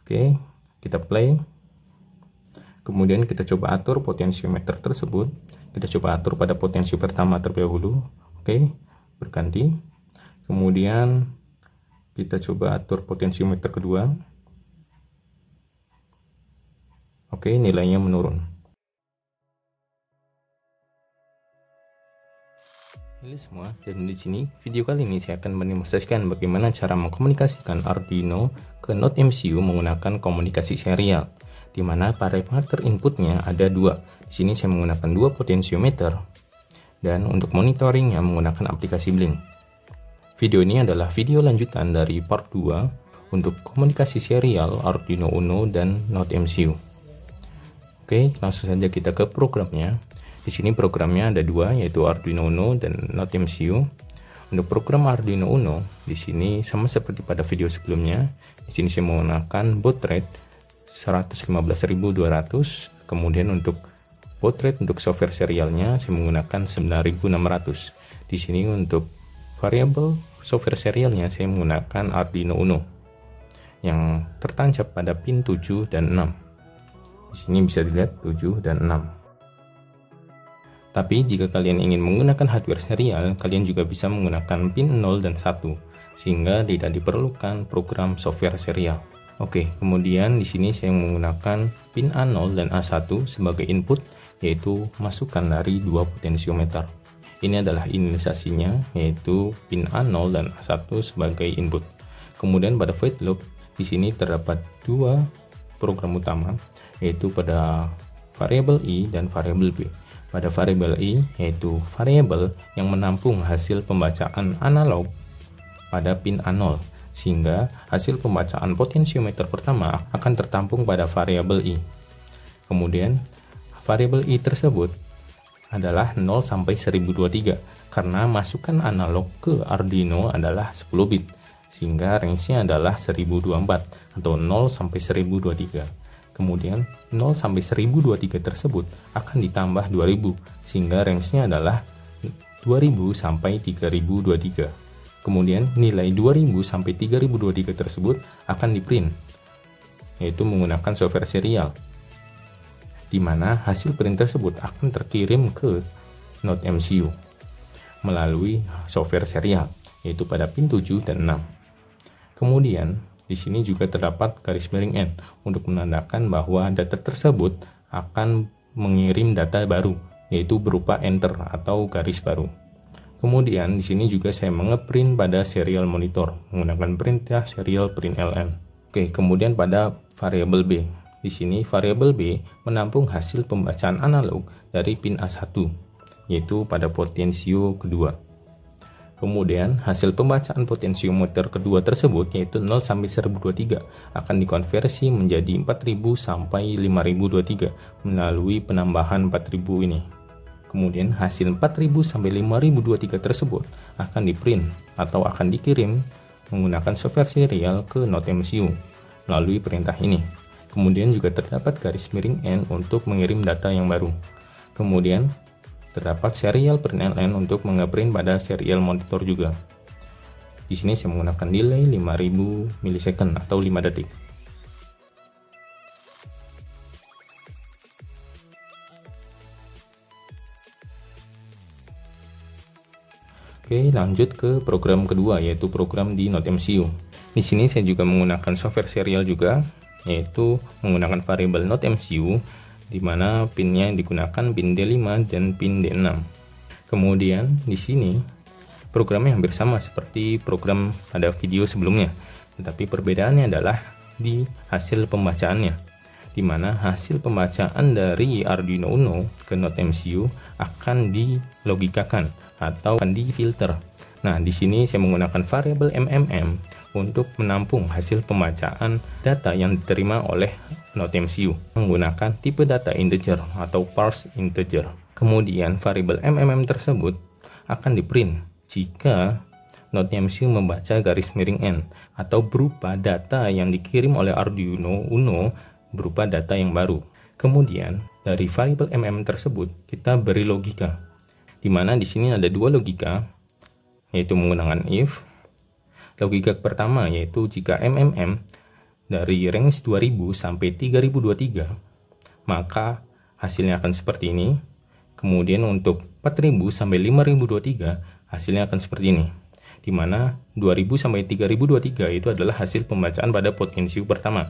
Oke, kita play. Kemudian kita coba atur potensiometer tersebut. Kita coba atur pada potensio pertama terlebih dahulu. Oke, berganti. Kemudian kita coba atur potensiometer kedua. Oke, nilainya menurun. Halo semua, dan di sini video kali ini saya akan mendemonstrasikan bagaimana cara mengkomunikasikan Arduino ke Node MCU menggunakan komunikasi serial, di mana parameter inputnya ada dua. Di sini saya menggunakan dua potensiometer, dan untuk monitoringnya menggunakan aplikasi Blink. Video ini adalah video lanjutan dari part 2 untuk komunikasi serial Arduino Uno dan Node MCU. Oke, langsung saja kita ke programnya. Di sini programnya ada dua, yaitu Arduino Uno dan Node MCU. Untuk program Arduino Uno, di sini sama seperti pada video sebelumnya. Di sini saya menggunakan baud rate 115.200. Kemudian untuk baud rate untuk software serialnya saya menggunakan 9.600. Di sini untuk variabel software serialnya saya menggunakan Arduino Uno yang tertancap pada pin 7 dan 6. Di sini bisa dilihat 7 dan 6. Tapi jika kalian ingin menggunakan hardware serial, kalian juga bisa menggunakan pin 0 dan 1, sehingga tidak diperlukan program software serial. Oke, kemudian di sini saya menggunakan pin A0 dan A1 sebagai input, yaitu masukan dari dua potensiometer. Ini adalah inisialisasinya, yaitu pin A0 dan A1 sebagai input. Kemudian pada void loop, di sini terdapat dua program utama, yaitu pada variabel I dan variabel B. Pada variabel I, yaitu variabel yang menampung hasil pembacaan analog pada pin A0, sehingga hasil pembacaan potensiometer pertama akan tertampung pada variabel I. Kemudian, variabel I tersebut adalah 0 sampai 1023, karena masukan analog ke Arduino adalah 10 bit, sehingga range-nya adalah 1024 atau 0 sampai 1023. Kemudian 0 sampai 1023 tersebut akan ditambah 2000, sehingga range-nya adalah 2000 sampai 3023. Kemudian nilai 2000 sampai 3023 tersebut akan di-print, yaitu menggunakan software serial, di mana hasil print tersebut akan terkirim ke Node MCU melalui software serial, yaitu pada pin 7 dan 6. Kemudian di sini juga terdapat garis miring N untuk menandakan bahwa data tersebut akan mengirim data baru, yaitu berupa enter atau garis baru. Kemudian di sini juga saya mengeprint pada serial monitor menggunakan perintah serial print ln. Oke, kemudian pada variabel B. Di sini variabel B menampung hasil pembacaan analog dari pin A1, yaitu pada potensio kedua. Kemudian hasil pembacaan potensiometer kedua tersebut, yaitu 0 sampai 1023, akan dikonversi menjadi 4000 sampai 5023 melalui penambahan 4000 ini. Kemudian hasil 4000 sampai 5023 tersebut akan di-print atau akan dikirim menggunakan software serial ke Node MCU melalui perintah ini. Kemudian juga terdapat garis miring N untuk mengirim data yang baru. Kemudian terdapat serial print ln untuk mengeprint pada serial monitor juga. Di sini saya menggunakan delay 5000 milisecond atau 5 detik. Oke, lanjut ke program kedua, yaitu program di Node MCU. Di sini saya juga menggunakan software serial juga, yaitu menggunakan variabel Node MCU, di mana pinnya yang digunakan pin D5 dan pin D6. Kemudian di sini programnya hampir sama seperti program pada video sebelumnya, tetapi perbedaannya adalah di hasil pembacaannya, di mana hasil pembacaan dari Arduino Uno ke Node MCU akan dilogikakan atau akan difilter. Nah, di sini saya menggunakan variabel MMM untuk menampung hasil pembacaan data yang diterima oleh Node MCU menggunakan tipe data integer atau parse integer. Kemudian variabel MMM tersebut akan di-print jika Node MCU membaca garis miring N atau berupa data yang dikirim oleh Arduino Uno berupa data yang baru. Kemudian dari variabel MMM tersebut kita beri logika, di mana di sini ada dua logika, yaitu menggunakan if. Logika pertama yaitu jika MMM dari range 2000 sampai 3023, maka hasilnya akan seperti ini. Kemudian untuk 4000 sampai 5023, hasilnya akan seperti ini. Di mana 2000 sampai 3023 itu adalah hasil pembacaan pada potensium pertama.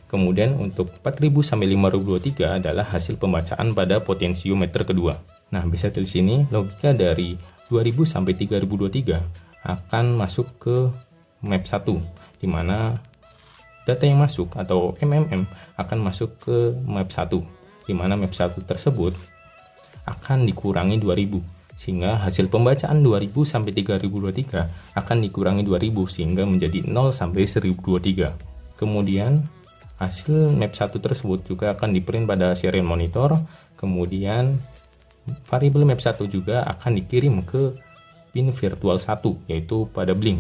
Kemudian untuk 4000 sampai 5023 adalah hasil pembacaan pada potensiometer kedua. Nah, bisa dari sini logika dari 2000 sampai 3023 akan masuk ke map 1, di mana data yang masuk atau MMM akan masuk ke map 1, di mana map 1 tersebut akan dikurangi 2000, sehingga hasil pembacaan 2000 sampai 3023 akan dikurangi 2000 sehingga menjadi 0 sampai 1023. Kemudian hasil map 1 tersebut juga akan diprint pada serial monitor. Kemudian variabel map 1 juga akan dikirim ke pin virtual 1, yaitu pada blink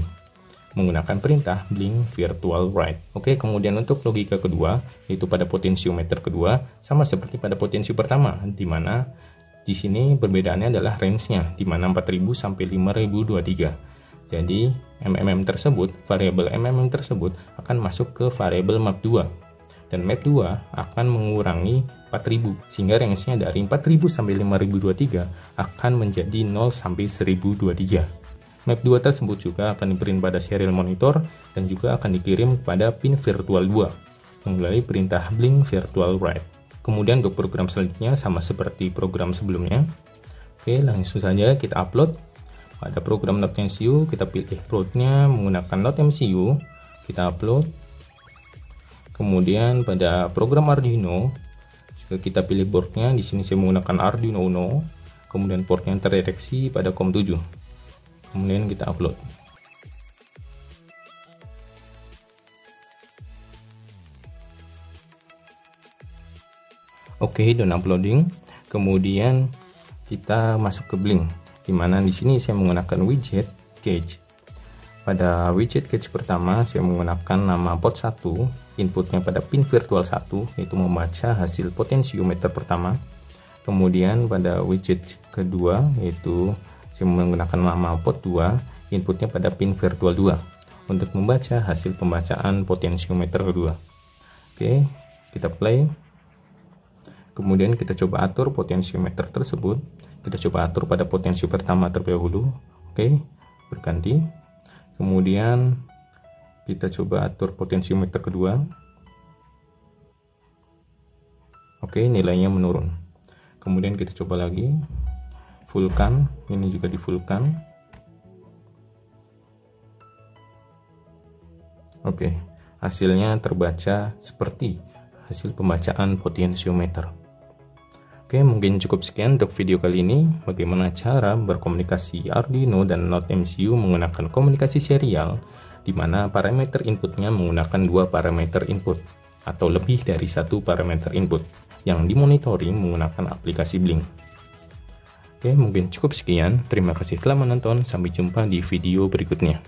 menggunakan perintah blink virtual write. Oke, kemudian untuk logika kedua, yaitu pada potensiometer kedua, sama seperti pada potensium pertama, di mana di sini perbedaannya adalah range-nya, di mana 4000 sampai 5023. Jadi variabel MMM tersebut akan masuk ke variabel map 2. Dan map 2 akan mengurangi 4000, sehingga range-nya dari 4000 sampai 5023 akan menjadi 0 sampai 1023. Map 2 tersebut juga akan diprint pada serial monitor dan juga akan dikirim kepada pin virtual 2 melalui perintah blink virtual write. Kemudian untuk program selanjutnya sama seperti program sebelumnya. Oke, langsung saja kita upload. Pada program NodeMCU kita pilih boardnya menggunakan NodeMCU, kita upload. Kemudian pada program Arduino juga kita pilih boardnya. Di sini saya menggunakan Arduino Uno. Kemudian portnya terdeteksi pada COM7. Kemudian kita upload. Oke, done uploading. Kemudian kita masuk ke blink, di mana di sini saya menggunakan widget gauge. Pada widget gauge pertama saya menggunakan nama pot 1, inputnya pada pin virtual 1, yaitu membaca hasil potensiometer pertama. Kemudian pada widget kedua, yaitu saya menggunakan nama pot 2, inputnya pada pin virtual 2 untuk membaca hasil pembacaan potensiometer kedua. Oke, kita play. Kemudian kita coba atur potensiometer tersebut. Kita coba atur pada potensi pertama terlebih dahulu. Oke, berganti. Kemudian kita coba atur potensiometer kedua. Oke, nilainya menurun. Kemudian kita coba lagi. Fullkan, ini juga di fullkan. Oke, hasilnya terbaca seperti hasil pembacaan potensiometer. Oke, mungkin cukup sekian untuk video kali ini. Bagaimana cara berkomunikasi Arduino dan NodeMCU menggunakan komunikasi serial, di mana parameter inputnya menggunakan 2 parameter input atau lebih dari 1 parameter input yang dimonitoring menggunakan aplikasi blink. Oke, mungkin cukup sekian. Terima kasih telah menonton. Sampai jumpa di video berikutnya.